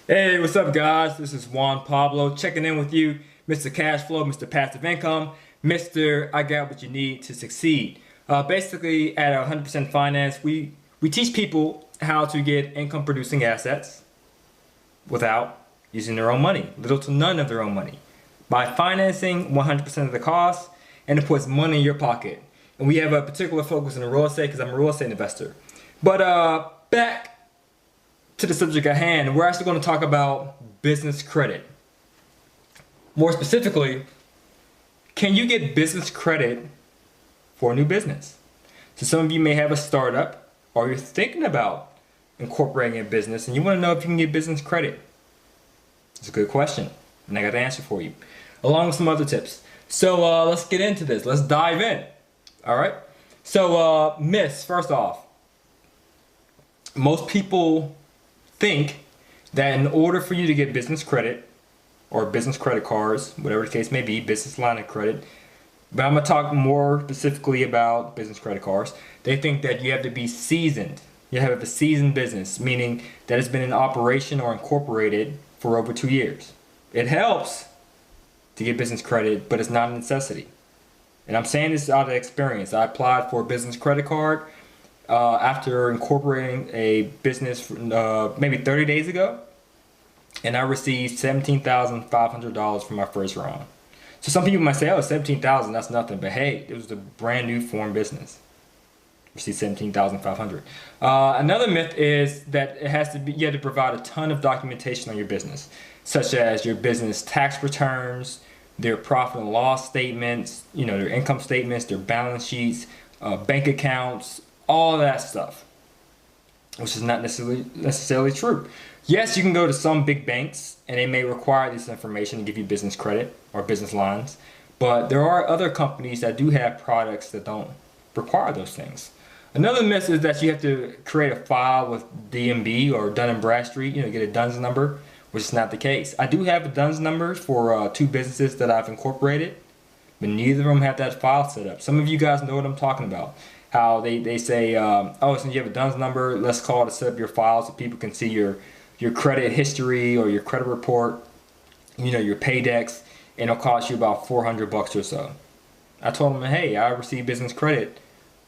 Hey, what's up, guys? This is Juan Pablo checking in with you, Mr. Cash Flow, Mr. Passive Income, Mr. I Got What You Need to Succeed. Basically, at 100% Finance, we teach people how to get income producing assets without using their own money, little to none of their own money, by financing 100% of the cost, and it puts money in your pocket. And we have a particular focus in real estate because I'm a real estate investor. But back to the subject at hand, we're actually going to talk about business credit. More specifically, can you get business credit for a new business? So some of you may have a startup or you're thinking about incorporating a business and you want to know if you can get business credit. It's a good question and I got the answer for you, along with some other tips. So let's get into this. Let's dive in. All right. So myths, first off, most people think that in order for you to get business credit or business credit cards, whatever the case may be, business line of credit, but I'm going to talk more specifically about business credit cards. They think that you have to be seasoned. You have a seasoned business, meaning that it's been in operation or incorporated for over 2 years. It helps to get business credit, but it's not a necessity. And I'm saying this out of experience. I applied for a business credit card after incorporating a business maybe 30 days ago, and I received $17,500 for my first round. So some people might say, oh, 17,000, that's nothing. But hey, it was a brand new form business. Received 17,500. Another myth is that it has to be, you have to provide a ton of documentation on your business, such as your business tax returns, their profit and loss statements, their income statements, their balance sheets, bank accounts, all that stuff, which is not necessarily true. Yes, you can go to some big banks and they may require this information to give you business credit or business lines, but there are other companies that do have products that don't require those things. Another myth is that you have to create a file with DNB or Dun & Bradstreet, get a DUNS number, which is not the case. I do have a DUNS number for 2 businesses that I've incorporated, but neither of them have that file set up. Some of you guys know what I'm talking about. How they say, oh, since you have a DUNS number, let's call it to set up your file so people can see your credit history or your credit report, your paydex, and it'll cost you about $400 or so. I told them, hey, I received business credit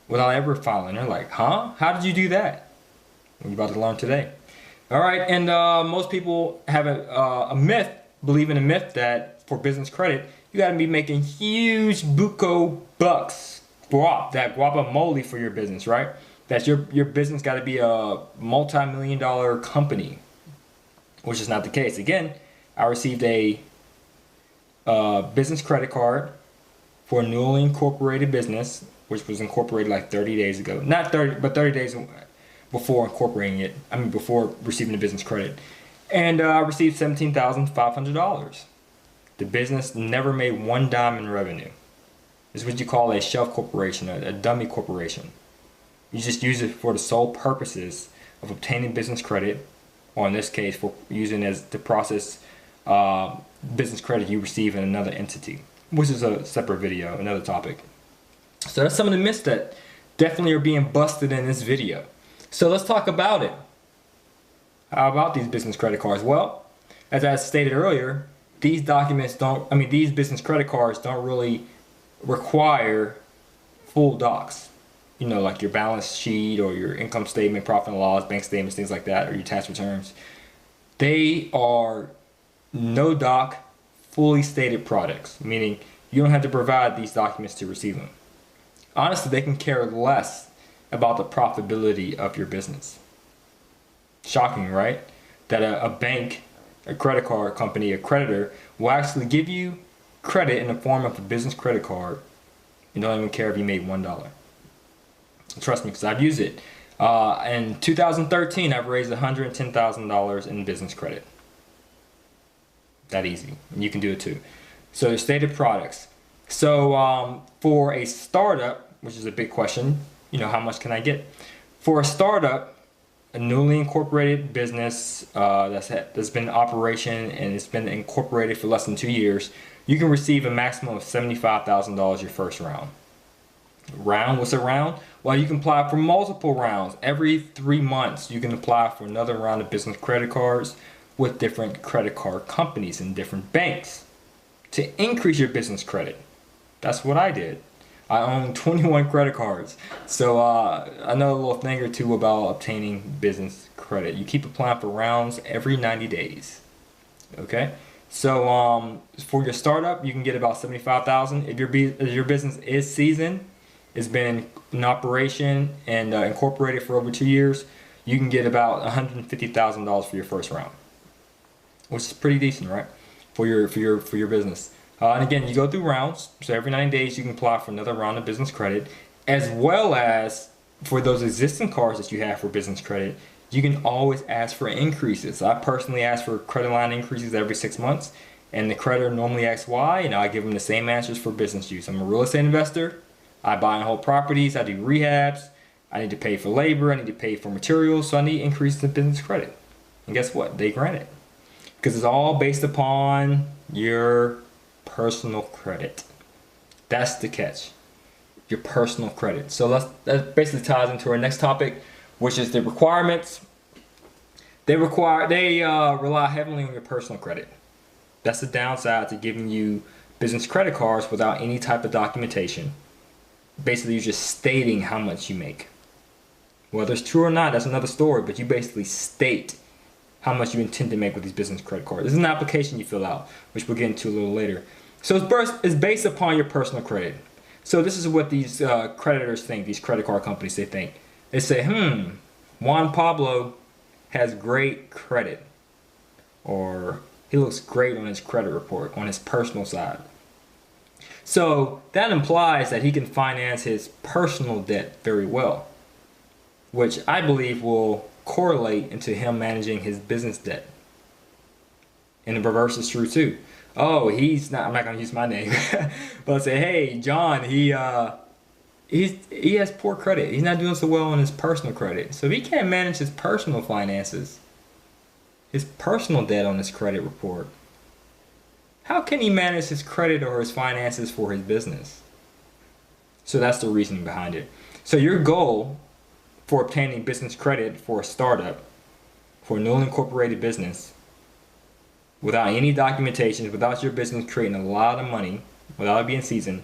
without ever filing. They're like, huh? How did you do that? We're about to learn today. All right, and most people have a myth, believe in a myth that for business credit, you got to be making huge buco bucks, that guacamole for your business, right? That your business got to be a multi-million-dollar company, which is not the case. Again, I received a business credit card for a newly incorporated business, which was incorporated like 30 days ago. Not 30, but 30 days before incorporating it. Before receiving the business credit. And I received $17,500. The business never made one dime in revenue. It's what you call a shelf corporation, a dummy corporation. You just use it for the sole purposes of obtaining business credit, or in this case, for using as to process business credit you receive in another entity, which is a separate video, another topic. So that's some of the myths that definitely are being busted in this video. So let's talk about it. How about these business credit cards? Well, as I stated earlier, these business credit cards don't really require full docs. Like your balance sheet or your income statement, profit and loss, bank statements, things like that, or your tax returns. They are no doc, fully stated products, meaning you don't have to provide these documents to receive them. Honestly, they can care less about the profitability of your business. Shocking, right? That a bank, a credit card company, a creditor will actually give you credit in the form of a business credit card and don't even care if you made $1. Trust me, because I've used it. In 2013, I've raised $110,000 in business credit. That easy. And you can do it too. So stated products. So for a startup, which is a big question, how much can I get? For a startup, a newly incorporated business that's been in operation and it's been incorporated for less than 2 years, you can receive a maximum of $75,000 your first round. Round? What's a round? Well, you can apply for multiple rounds. Every 3 months, you can apply for another round of business credit cards with different credit card companies and different banks to increase your business credit. That's what I did. I own 21 credit cards. So I know a little thing or two about obtaining business credit. You keep applying for rounds every 90 days. Okay? So for your startup, you can get about $75,000. If your business is seasoned, it's been in operation and incorporated for over 2 years, you can get about $150,000 for your first round, which is pretty decent, right? For your business. And again, you go through rounds. So every 90 days, you can apply for another round of business credit, as well as for those existing cards that you have for business credit. You can always ask for increases. I personally ask for credit line increases every 6 months, and the creditor normally asks why, and I give them the same answers for business use. I'm a real estate investor. I buy and hold properties. I do rehabs. I need to pay for labor. I need to pay for materials. So I need increases in business credit. And guess what? They grant it. Because it's all based upon your personal credit. That's the catch. Your personal credit. So that basically ties into our next topic, which is the requirements. They rely heavily on your personal credit. That's the downside to giving you business credit cards without any type of documentation. Basically, you're just stating how much you make. Whether it's true or not, that's another story, but you basically state how much you intend to make with these business credit cards. This is an application you fill out, which we'll get into a little later. So it's based upon your personal credit. So this is what these creditors think, these credit card companies, they think. They say, Juan Pablo has great credit, or he looks great on his credit report, on his personal side. So that implies that he can finance his personal debt very well, which I believe will correlate into him managing his business debt. And the reverse is true too. Oh, I'm not going to use my name, but I'll say, hey, John, he has poor credit. He's not doing so well on his personal credit. So if he can't manage his personal finances, his personal debt on his credit report, how can he manage his credit or his finances for his business? So that's the reasoning behind it. So your goal for obtaining business credit for a startup, for a newly incorporated business, without any documentation, without your business creating a lot of money, without it being seasoned,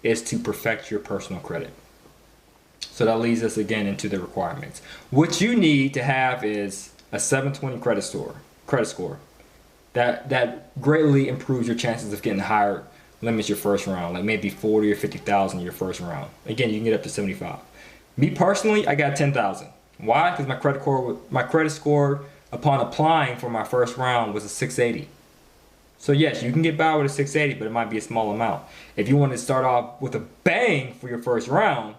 is to perfect your personal credit. So that leads us again into the requirements. What you need to have is a 720 credit score. That greatly improves your chances of getting higher limits your first round, like maybe 40 or 50,000 your first round. Again, you can get up to 75. Me personally, I got 10,000. Why? Because my credit score upon applying for my first round was a 680. So yes, you can get by with a 680, but it might be a small amount. If you want to start off with a bang for your first round,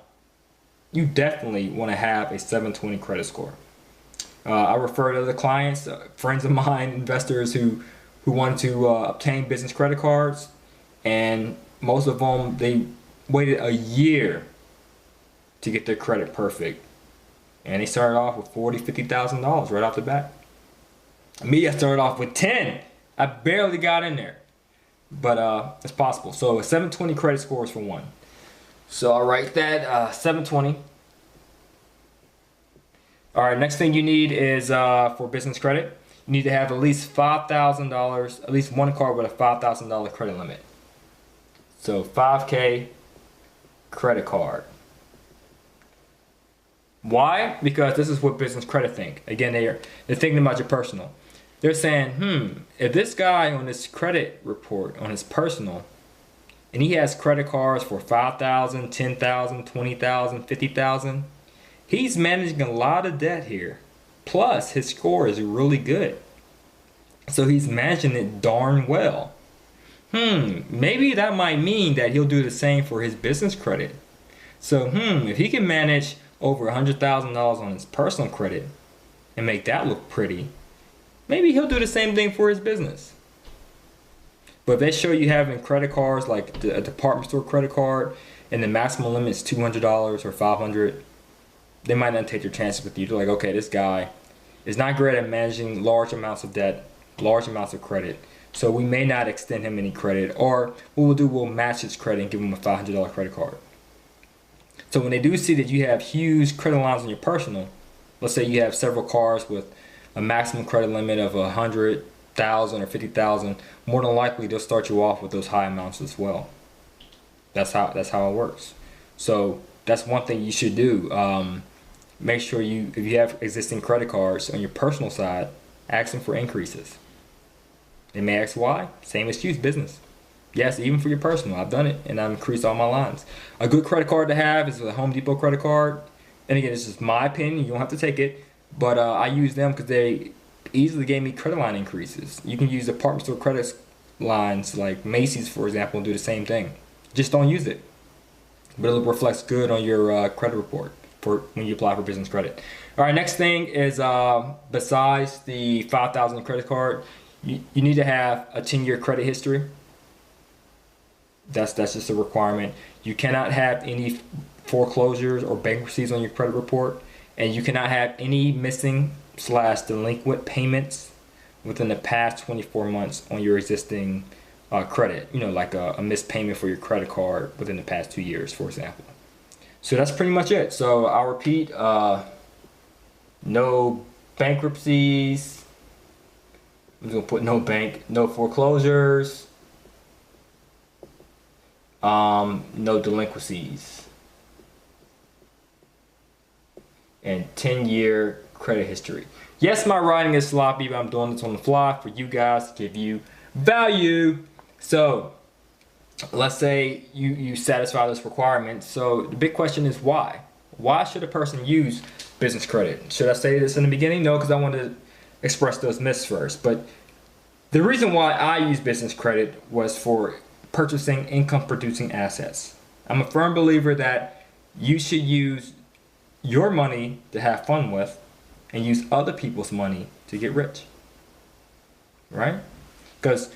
you definitely want to have a 720 credit score. I refer to other clients, friends of mine, investors who wanted to obtain business credit cards, and most of them, they waited a year to get their credit perfect. And they started off with $40,000, $50,000 right off the bat. Me, I started off with 10. I barely got in there, but it's possible. So a 720 credit score is for one. So I'll write that 720. All right, next thing you need is for business credit, you need to have at least $5,000, at least one card with a $5,000 credit limit. So 5K credit card. Why? Because this is what business credit think. Again, they're thinking about your personal. They're saying, if this guy on this credit report, on his personal, and he has credit cards for $5,000, $10,000, $20,000, $50,000, he's managing a lot of debt here. Plus, his score is really good. So he's managing it darn well. Maybe that might mean that he'll do the same for his business credit. So, if he can manage over $100,000 on his personal credit and make that look pretty, maybe he'll do the same thing for his business. But if they show you having credit cards like a department store credit card and the maximum limit is $200 or $500, they might not take their chances with you. They're like, okay, this guy is not great at managing large amounts of debt, large amounts of credit, so we may not extend him any credit, or what we'll do, we'll match his credit and give him a $500 credit card. So when they do see that you have huge credit lines on your personal, let's say you have several cars with a maximum credit limit of 100,000 or 50,000, more than likely they'll start you off with those high amounts as well. That's how it works. So that's one thing you should do. Make sure if you have existing credit cards on your personal side, ask them for increases. They may ask why. Same excuse, business. Yes, even for your personal. I've done it and I've increased all my lines. A good credit card to have is a Home Depot credit card. And again, this is my opinion. You don't have to take it. But I use them because they easily gave me credit line increases. You can use department store credit lines like Macy's, for example, and do the same thing. Just don't use it. But it reflects good on your credit report for when you apply for business credit. All right, next thing is besides the 5,000 credit card, you need to have a 10-year credit history. That's just a requirement. You cannot have any foreclosures or bankruptcies on your credit report, and you cannot have any missing / delinquent payments within the past 24 months on your existing credit. You know, like a missed payment for your credit card within the past 2 years, for example. So that's pretty much it. So I'll repeat, no bankruptcies. I'm gonna put no foreclosures, no delinquencies, and 10-year credit history. Yes, my writing is sloppy, but I'm doing this on the fly for you guys to give you value. So let's say you satisfy this requirement. So the big question is why? Why should a person use business credit? Should I say this in the beginning? No, because I want to express those myths first. But the reason why I use business credit was for purchasing income producing assets. I'm a firm believer that you should use your money to have fun with and use other people's money to get rich. Right? Because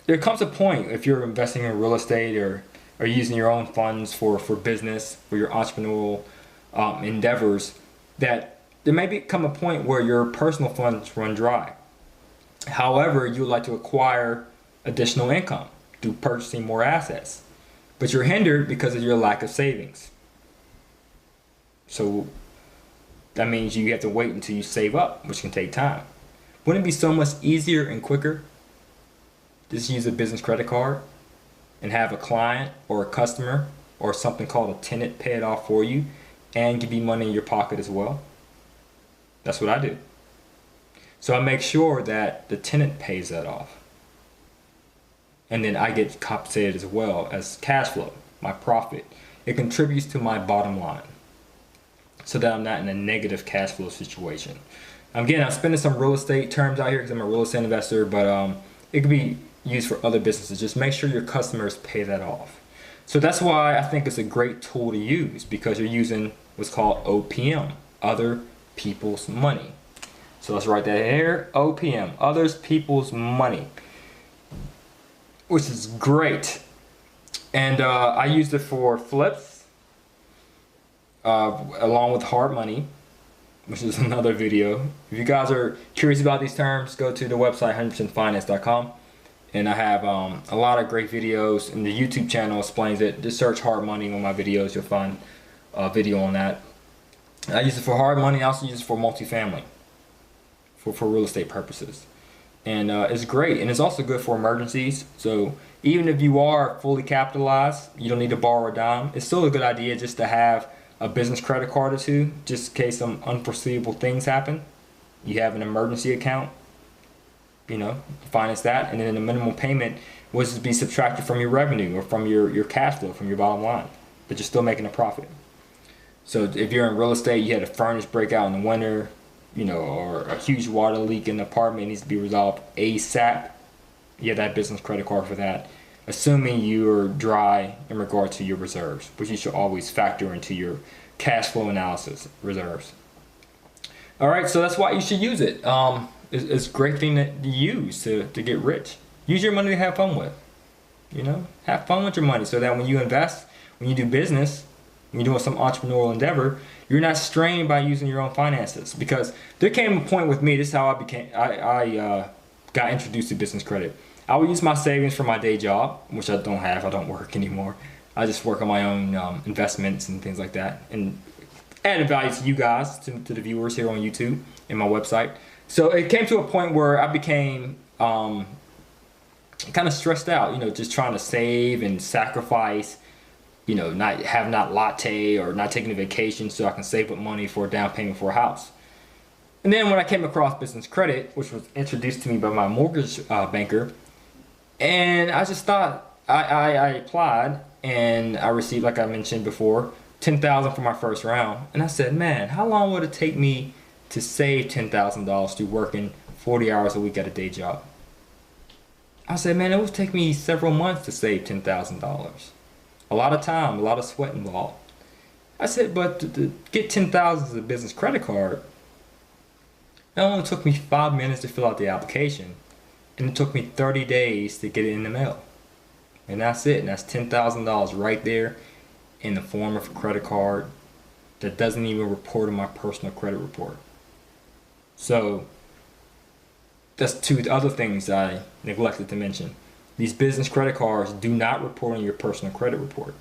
there comes a point if you're investing in real estate or using your own funds for business, for your entrepreneurial endeavors, that there may become a point where your personal funds run dry. However, you would like to acquire additional income through purchasing more assets, but you're hindered because of your lack of savings. So that means you have to wait until you save up, which can take time. Wouldn't it be so much easier and quicker to just use a business credit card and have a client or a customer or something called a tenant pay it off for you and give you money in your pocket as well? That's what I do. So I make sure that the tenant pays that off. And then I get compensated as well as cash flow, my profit. It contributes to my bottom line so that I'm not in a negative cash flow situation. Again, I'm spending some real estate terms out here because I'm a real estate investor, but it could be used for other businesses. Just make sure your customers pay that off. So that's why I think it's a great tool to use, because you're using what's called OPM, other people's money. So let's write that here, OPM, others people's money, which is great. And I used it for flips, along with hard money, which is another video. If you guys are curious about these terms, go to the website 100percentfinance.com. And I have a lot of great videos, and the YouTube channel explains it. Just search hard money on my videos, you'll find a video on that. I use it for hard money. I also use it for multifamily, for real estate purposes. And it's great, and it's also good for emergencies. So even if you are fully capitalized, you don't need to borrow a dime. It's still a good idea just to have a business credit card or two, just in case some unforeseeable things happen. You have an emergency account, you know, finance that, and then the minimum payment was to be subtracted from your revenue or from your cash flow, from your bottom line, but you're still making a profit. So if you're in real estate, you had a furnace breakout in the winter, you know, or a huge water leak in the apartment needs to be resolved ASAP, you have that business credit card for that, assuming you're dry in regard to your reserves, which you should always factor into your cash flow analysis reserves. All right, so that's why you should use it. It's a great thing to use to get rich. Use your money to have fun with. You know, have fun with your money so that when you invest, when you do business, when you're doing some entrepreneurial endeavor, you're not strained by using your own finances. Because there came a point with me, this is how I got introduced to business credit. I would use my savings for my day job, which I don't have, I don't work anymore. I just work on my own investments and things like that, and adding value to you guys, to the viewers here on YouTube and my website. So it came to a point where I became kind of stressed out, just trying to save and sacrifice, not latte or not taking a vacation so I can save up money for a down payment for a house. And then when I came across business credit, which was introduced to me by my mortgage banker, and I just thought I applied and I received, like I mentioned before, 10,000 for my first round. And I said, man, how long would it take me to save $10,000 through working 40 hours a week at a day job? I said, man, it would take me several months to save $10,000. A lot of time, a lot of sweat involved. I said, but to get 10,000 as a business credit card, it only took me 5 minutes to fill out the application, and it took me 30 days to get it in the mail. And that's it. And that's $10,000 right there in the form of a credit card that doesn't even report on my personal credit report. So that's two other things I neglected to mention. These business credit cards do not report on your personal credit report.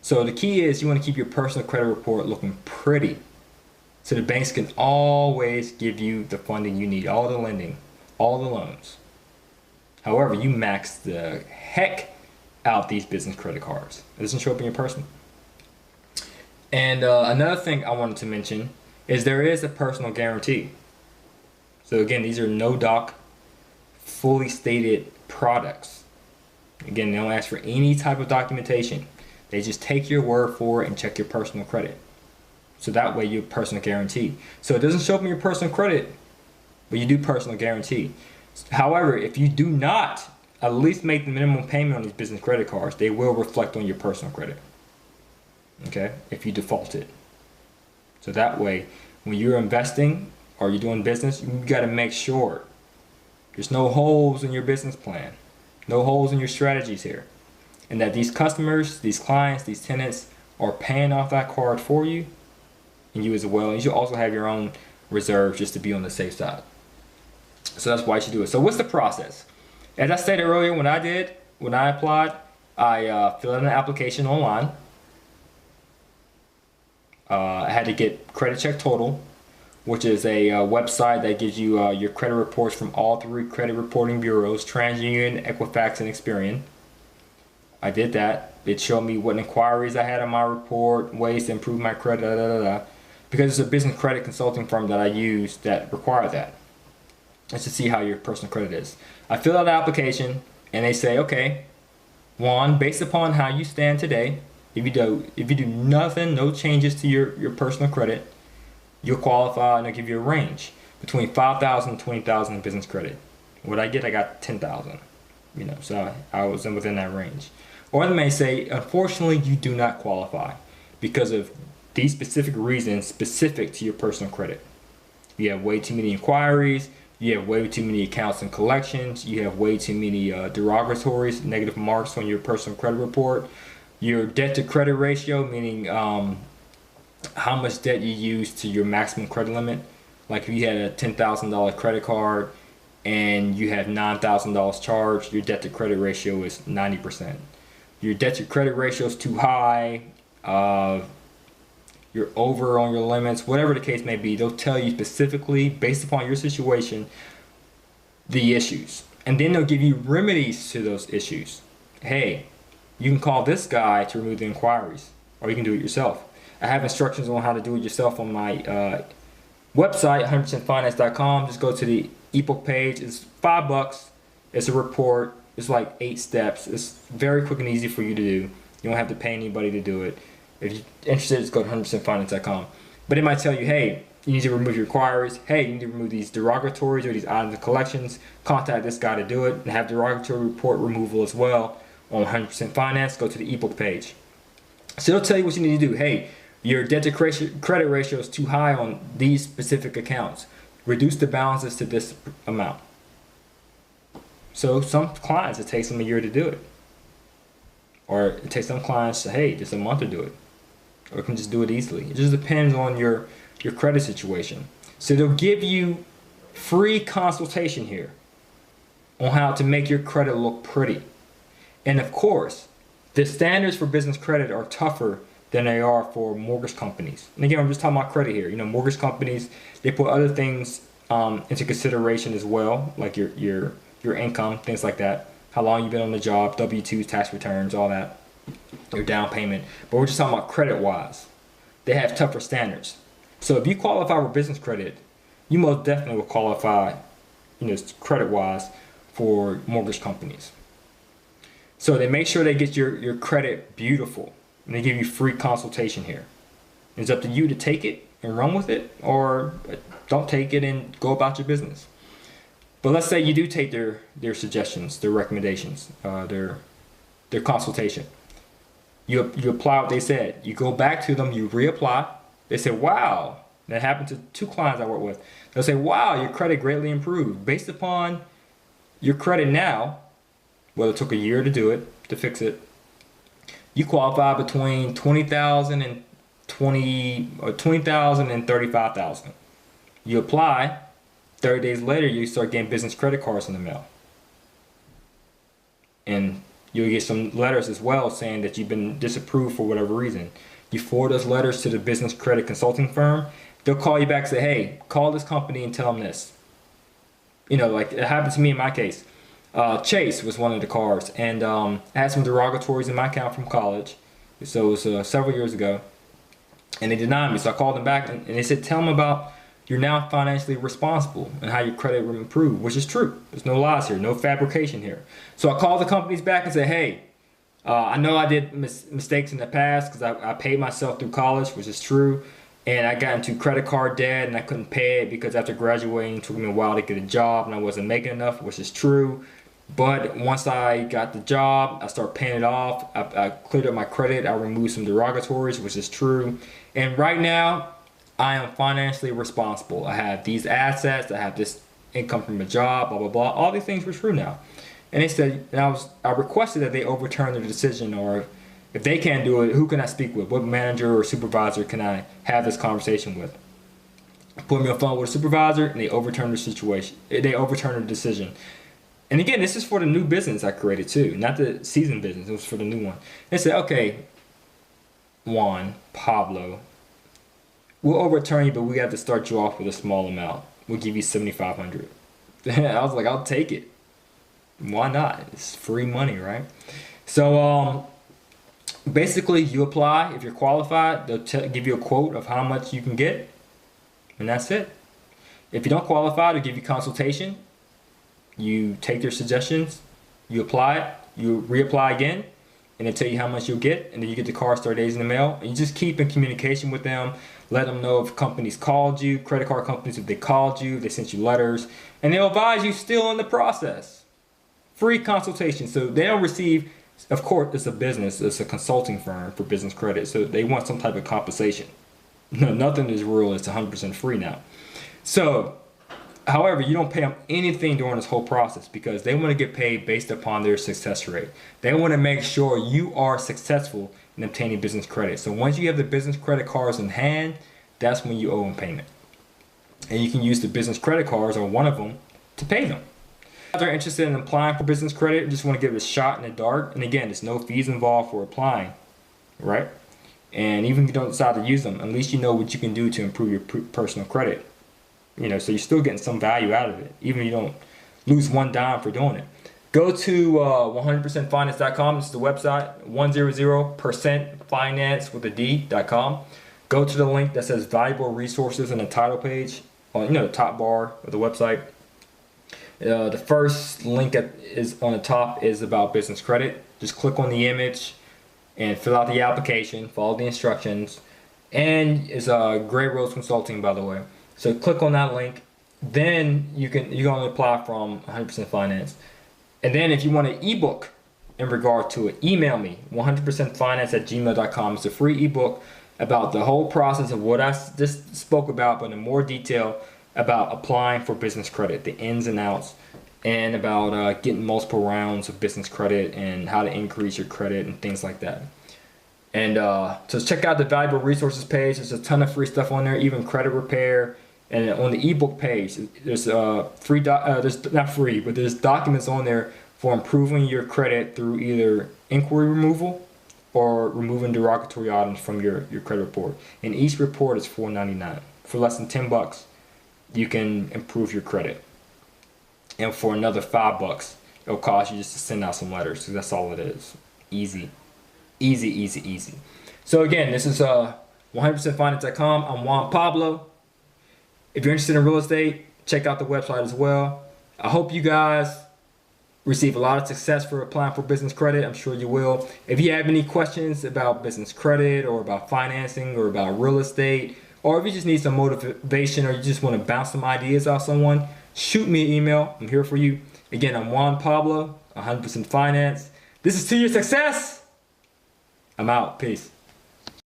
So the key is you want to keep your personal credit report looking pretty, so the banks can always give you the funding you need, all the lending, all the loans. However, you max the heck out these business credit cards. It doesn't show up in your personal. And another thing I wanted to mention is there is a personal guarantee. So again, these are no doc, fully stated products. Again, they don't ask for any type of documentation. They just take your word for it and check your personal credit. So that way you have personal guarantee. So it doesn't show up in your personal credit, but you do personal guarantee. However, if you do not at least make the minimum payment on these business credit cards, they will reflect on your personal credit. Okay, if you default it. So that way, when you're investing or you're doing business, you got to make sure there's no holes in your business plan, no holes in your strategies here, and that these customers, these clients, these tenants are paying off that card for you, and you as well. And you should also have your own reserves just to be on the safe side. So that's why you should do it. So what's the process? As I stated earlier, when I applied, I filled out an application online. I had to get Credit Check Total, which is a website that gives you your credit reports from all 3 credit reporting bureaus, TransUnion, Equifax, and Experian. I did that. It showed me what inquiries I had on my report, ways to improve my credit, because it's a business credit consulting firm that I use that require that. It's to see how your personal credit is. I fill out the application, and they say, okay, Juan, based upon how you stand today, if you do nothing, no changes to your personal credit, you'll qualify, and they'll give you a range between 5,000 and 20,000 in business credit. What I get, I got 10,000. So I was within that range. Or they may say, unfortunately, you do not qualify because of these specific reasons specific to your personal credit. You have way too many inquiries. You have way too many accounts and collections. You have way too many derogatories, negative marks on your personal credit report. Your debt to credit ratio, meaning how much debt you use to your maximum credit limit. Like if you had a $10,000 credit card and you have $9,000 charged, your debt to credit ratio is 90%. Your debt to credit ratio is too high. You're over on your limits, whatever the case may be. They'll tell you specifically, based upon your situation, the issues. And then they'll give you remedies to those issues. Hey, you can call this guy to remove the inquiries, or you can do it yourself. I have instructions on how to do it yourself on my website, 100%finance.com. Just go to the ebook page. It's $5. It's a report. It's like 8 steps. It's very quick and easy for you to do. You don't have to pay anybody to do it. If you're interested, just go to 100%finance.com. But it might tell you, hey, you need to remove your inquiries. Hey, you need to remove these derogatories or these items of collections. Contact this guy to do it, and have derogatory report removal as well on 100% Finance. Go to the ebook page. So it'll tell you what you need to do. Hey, your debt to credit ratio is too high on these specific accounts. Reduce the balances to this amount. So some clients, it takes them a year to do it. Or it takes some clients, hey, just a month to do it. Or can just do it easily. It just depends on your credit situation. So they'll give you free consultation here on how to make your credit look pretty. And of course, the standards for business credit are tougher than they are for mortgage companies. And again, I'm just talking about credit here. Mortgage companies, they put other things into consideration as well, like your income, things like that, how long you've been on the job, W-2s, tax returns, all that, your down payment. But we're just talking about credit-wise. They have tougher standards. So if you qualify for business credit, you most definitely will qualify, credit-wise for mortgage companies. So they make sure they get your credit beautiful, and they give you free consultation here. It's up to you to take it and run with it, or don't take it and go about your business. But let's say you do take their suggestions, their recommendations, their consultation. You apply what they said. You go back to them, you reapply. They say, wow, that happened to 2 clients I work with. They'll say, wow, your credit greatly improved. Based upon your credit now, well, it took a year to do it, to fix it. You qualify between $20,000 and $20,000 and $35,000. You apply, 30 days later, you start getting business credit cards in the mail. And you'll get some letters as well saying that you've been disapproved for whatever reason. You forward those letters to the business credit consulting firm. They'll call you back and say, hey, call this company and tell them this. Like it happened to me in my case. Chase was one of the cards, and I had some derogatories in my account from college. So it was several years ago. And they denied me. So I called them back and they said, tell them about you're now financially responsible and how your credit will improve, which is true. There's no lies here, no fabrication here. So I called the companies back and said, hey, I know I did mistakes in the past because I paid myself through college, which is true. And I got into credit card debt and I couldn't pay it because after graduating, it took me a while to get a job and I wasn't making enough, which is true. But once I got the job, I started paying it off. I cleared up my credit. I removed some derogatories, which is true. And right now, I am financially responsible. I have these assets. I have this income from a job, blah, blah, blah. All these things were true now. And they said, and I requested that they overturn the decision, or if they can't do it, who can I speak with? What manager or supervisor can I have this conversation with? Put me on the phone with a supervisor, and they overturned the situation. They overturned the decision. And again, this is for the new business I created too, not the seasoned business. It was for the new one. They said, okay, Juan, Pablo, we'll overturn you, but we have to start you off with a small amount. We'll give you $7,500. I was like, I'll take it. Why not? It's free money, right? So basically, you apply. If you're qualified, they'll give you a quote of how much you can get, and that's it. If you don't qualify, they'll give you consultation. You take their suggestions, you apply it, you reapply again, and they tell you how much you'll get, and then you get the card 30 days in the mail. And you just keep in communication with them, let them know if companies called you, credit card companies, if they called you, they sent you letters, and they'll advise you still in the process. Free consultation. So they don't receive, of course, it's a business, it's a consulting firm for business credit, so they want some type of compensation. No, nothing is real, it's 100% free now. So, however, you don't pay them anything during this whole process because they want to get paid based upon their success rate. They want to make sure you are successful in obtaining business credit. So once you have the business credit cards in hand, that's when you owe them payment. And you can use the business credit cards or one of them to pay them. If they're interested in applying for business credit, just want to give it a shot in the dark. And again, there's no fees involved for applying, right? And even if you don't decide to use them, at least you know what you can do to improve your personal credit. So you're still getting some value out of it, even if you don't lose one dime for doing it. Go to 100percentfinance.com. This is the website, 100percentfinance with a D.com. Go to the link that says valuable resources in the title page on the top bar of the website. The first link that is on the top is about business credit. Just click on the image and fill out the application, follow the instructions, and it's Gray Rose Consulting, by the way. So click on that link. Then you can only apply from 100% Finance. And then if you want an ebook in regard to it, email me 100percentfinance@gmail.com. It's a free ebook about the whole process of what I just spoke about, but in more detail about applying for business credit, the ins and outs, and about getting multiple rounds of business credit and how to increase your credit and things like that. And so check out the valuable resources page. There's a ton of free stuff on there, even credit repair. And on the ebook page, there's there's not free, but there's documents on there for improving your credit through either inquiry removal or removing derogatory items from your credit report. And each report is $4.99 for less than $10. you can improve your credit. And for another $5, it'll cost you just to send out some letters. So that's all it is. Easy, easy, easy, easy. So again, this is 100%finance.com. I'm Juan Pablo. If you're interested in real estate, check out the website as well. I hope you guys receive a lot of success for applying for business credit. I'm sure you will. If you have any questions about business credit or about financing or about real estate, or if you just need some motivation or you just want to bounce some ideas off someone, shoot me an email. I'm here for you. Again, I'm Juan Pablo, 100% Finance. This is To Your Success. I'm out. Peace.